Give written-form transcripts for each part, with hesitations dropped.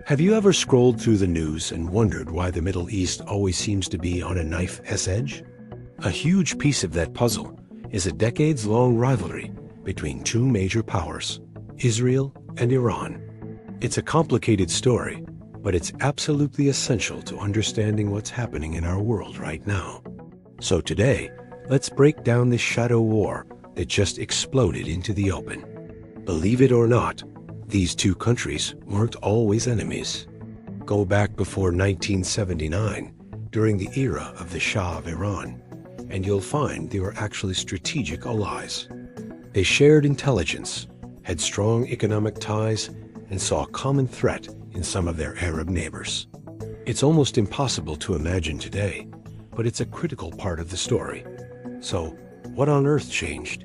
Have you ever scrolled through the news and wondered why the Middle East always seems to be on a knife's edge? A huge piece of that puzzle is a decades-long rivalry between two major powers, Israel and Iran. It's a complicated story, but it's absolutely essential to understanding what's happening in our world right now. So today, let's break down this shadow war that just exploded into the open. Believe it or not, these two countries weren't always enemies. Go back before 1979, during the era of the Shah of Iran, and you'll find they were actually strategic allies. They shared intelligence, had strong economic ties, and saw a common threat in some of their Arab neighbors. It's almost impossible to imagine today, but it's a critical part of the story. So, what on earth changed?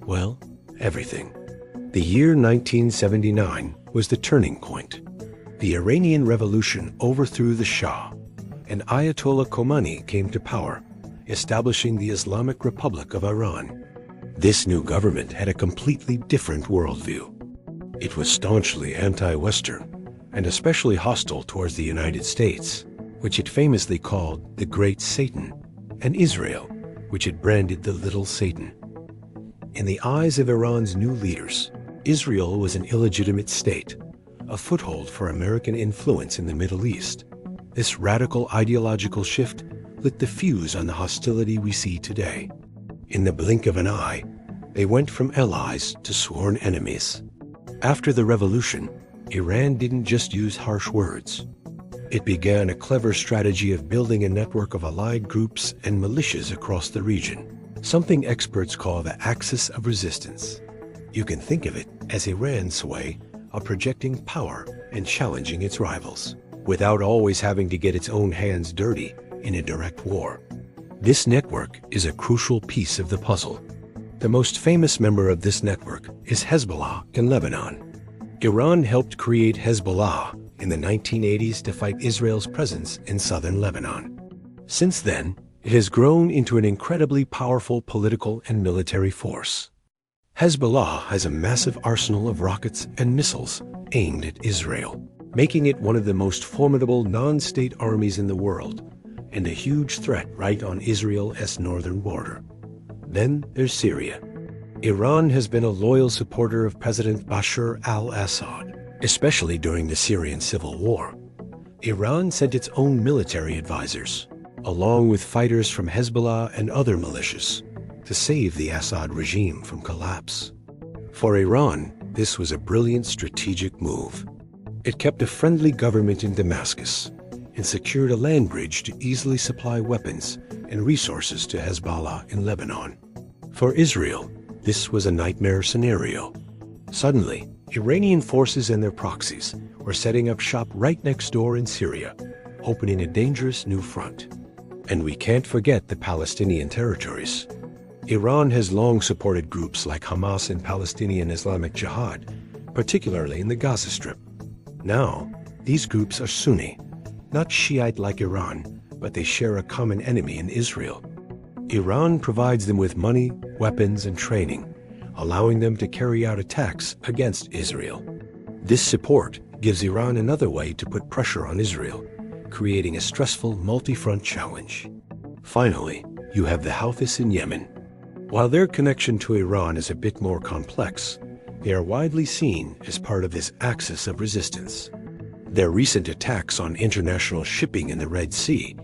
Well, everything. The year 1979 was the turning point. The Iranian Revolution overthrew the Shah, and Ayatollah Khomeini came to power, establishing the Islamic Republic of Iran. This new government had a completely different worldview. It was staunchly anti-Western, and especially hostile towards the United States, which it famously called the Great Satan, and Israel, which it branded the Little Satan. In the eyes of Iran's new leaders, Israel was an illegitimate state, a foothold for American influence in the Middle East. This radical ideological shift lit the fuse on the hostility we see today. In the blink of an eye, they went from allies to sworn enemies. After the revolution, Iran didn't just use harsh words. It began a clever strategy of building a network of allied groups and militias across the region, something experts call the axis of resistance. You can think of it as Iran's way of projecting power and challenging its rivals, without always having to get its own hands dirty in a direct war. This network is a crucial piece of the puzzle. The most famous member of this network is Hezbollah in Lebanon. Iran helped create Hezbollah in the 1980s to fight Israel's presence in southern Lebanon. Since then, it has grown into an incredibly powerful political and military force. Hezbollah has a massive arsenal of rockets and missiles aimed at Israel, making it one of the most formidable non-state armies in the world, and a huge threat right on Israel's northern border. Then there's Syria. Iran has been a loyal supporter of President Bashar al-Assad, especially during the Syrian civil war. Iran sent its own military advisors, along with fighters from Hezbollah and other militias, to save the Assad regime from collapse. For Iran, this was a brilliant strategic move. It kept a friendly government in Damascus and secured a land bridge to easily supply weapons and resources to Hezbollah in Lebanon. For Israel, this was a nightmare scenario. Suddenly, Iranian forces and their proxies were setting up shop right next door in Syria, opening a dangerous new front. And we can't forget the Palestinian territories. Iran has long supported groups like Hamas and Palestinian Islamic Jihad, particularly in the Gaza Strip. Now, these groups are Sunni, not Shiite like Iran, but they share a common enemy in Israel. Iran provides them with money, weapons, and training, allowing them to carry out attacks against Israel. This support gives Iran another way to put pressure on Israel, creating a stressful multi-front challenge. Finally, you have the Houthis in Yemen. While their connection to Iran is a bit more complex, they are widely seen as part of this axis of resistance. Their recent attacks on international shipping in the Red Sea,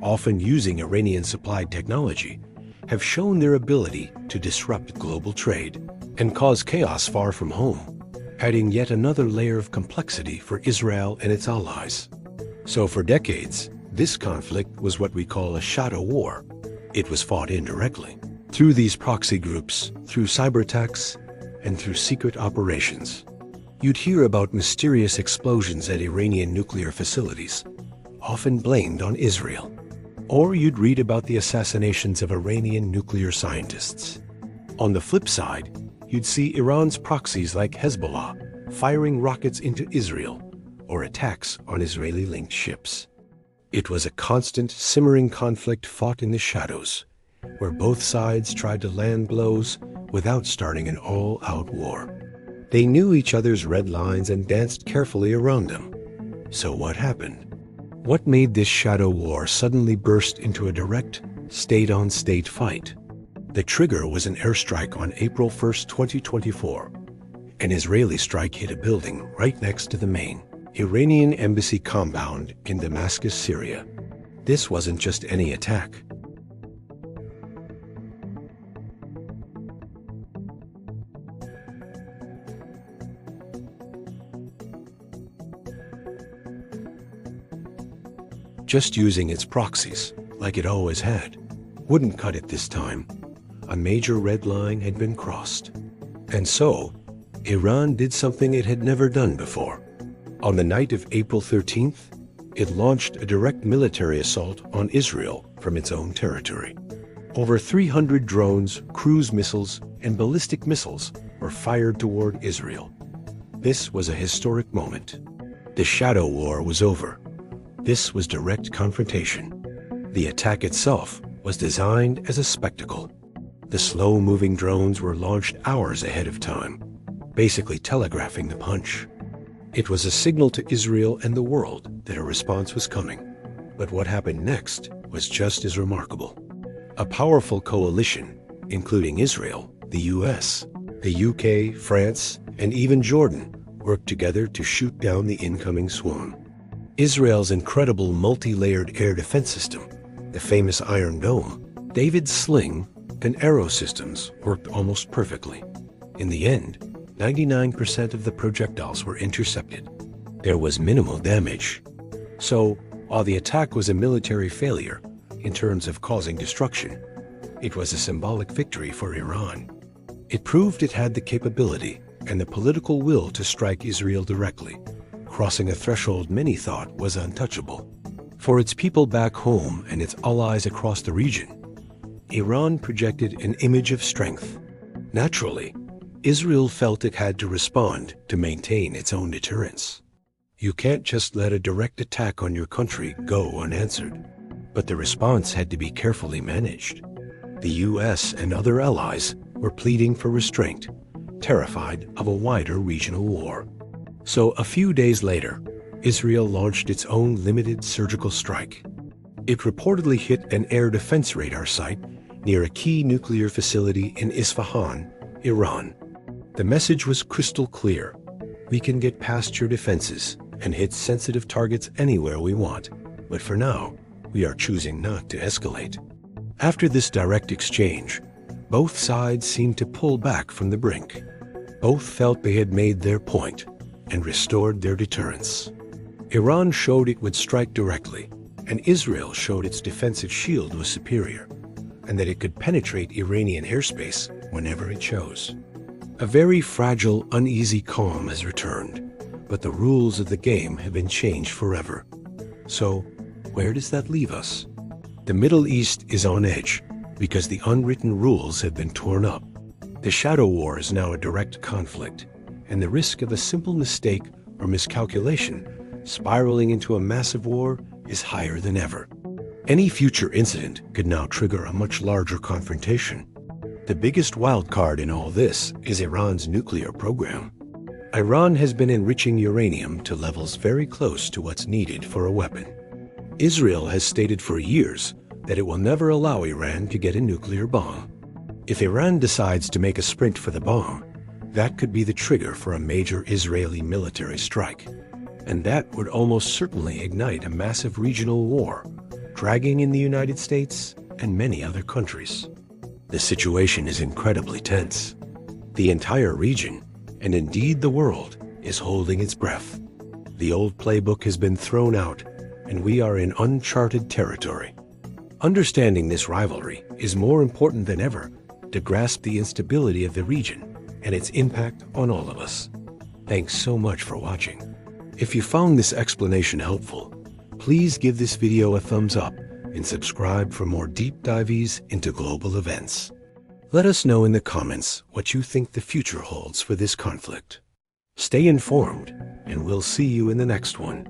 often using Iranian-supplied technology, have shown their ability to disrupt global trade and cause chaos far from home, adding yet another layer of complexity for Israel and its allies. So for decades, this conflict was what we call a shadow war. It was fought indirectly, through these proxy groups, through cyber attacks, and through secret operations. You'd hear about mysterious explosions at Iranian nuclear facilities, often blamed on Israel. Or you'd read about the assassinations of Iranian nuclear scientists. On the flip side, you'd see Iran's proxies like Hezbollah firing rockets into Israel or attacks on Israeli-linked ships. It was a constant, simmering conflict fought in the shadows, where both sides tried to land blows without starting an all-out war. They knew each other's red lines and danced carefully around them. So what happened? What made this shadow war suddenly burst into a direct, state-on-state fight? The trigger was an airstrike on April 1st, 2024. An Israeli strike hit a building right next to the main Iranian embassy compound in Damascus, Syria. This wasn't just any attack. Just using its proxies, like it always had, wouldn't cut it this time. A major red line had been crossed. And so, Iran did something it had never done before. On the night of April 13th, it launched a direct military assault on Israel from its own territory. Over 300 drones, cruise missiles, and ballistic missiles were fired toward Israel. This was a historic moment. The shadow war was over. This was direct confrontation. The attack itself was designed as a spectacle. The slow-moving drones were launched hours ahead of time, basically telegraphing the punch. It was a signal to Israel and the world that a response was coming. But what happened next was just as remarkable. A powerful coalition, including Israel, the US, the UK, France, and even Jordan, worked together to shoot down the incoming swarm. Israel's incredible multi-layered air defense system, the famous Iron Dome, David's sling, and arrow systems worked almost perfectly. In the end, 99% of the projectiles were intercepted. There was minimal damage. So, while the attack was a military failure in terms of causing destruction, it was a symbolic victory for Iran. It proved it had the capability and the political will to strike Israel directly, crossing a threshold many thought was untouchable. For its people back home and its allies across the region, Iran projected an image of strength. Naturally, Israel felt it had to respond to maintain its own deterrence. You can't just let a direct attack on your country go unanswered. But the response had to be carefully managed. The US and other allies were pleading for restraint, terrified of a wider regional war. So a few days later, Israel launched its own limited surgical strike. It reportedly hit an air defense radar site near a key nuclear facility in Isfahan, Iran. The message was crystal clear. We can get past your defenses and hit sensitive targets anywhere we want, but for now, we are choosing not to escalate. After this direct exchange, both sides seemed to pull back from the brink. Both felt they had made their point and restored their deterrence. Iran showed it would strike directly, and Israel showed its defensive shield was superior, and that it could penetrate Iranian airspace whenever it chose. A very fragile, uneasy calm has returned, but the rules of the game have been changed forever. So, where does that leave us? The Middle East is on edge because the unwritten rules have been torn up. The shadow war is now a direct conflict, and the risk of a simple mistake or miscalculation spiraling into a massive war is higher than ever. Any future incident could now trigger a much larger confrontation. The biggest wildcard in all this is Iran's nuclear program. Iran has been enriching uranium to levels very close to what's needed for a weapon. Israel has stated for years that it will never allow Iran to get a nuclear bomb. If Iran decides to make a sprint for the bomb, that could be the trigger for a major Israeli military strike. And that would almost certainly ignite a massive regional war, dragging in the United States and many other countries. The situation is incredibly tense. The entire region, and indeed the world, is holding its breath. The old playbook has been thrown out, and we are in uncharted territory. Understanding this rivalry is more important than ever to grasp the instability of the region and its impact on all of us. Thanks so much for watching. If you found this explanation helpful, please give this video a thumbs up and subscribe for more deep dives into global events. Let us know in the comments what you think the future holds for this conflict. Stay informed, and we'll see you in the next one.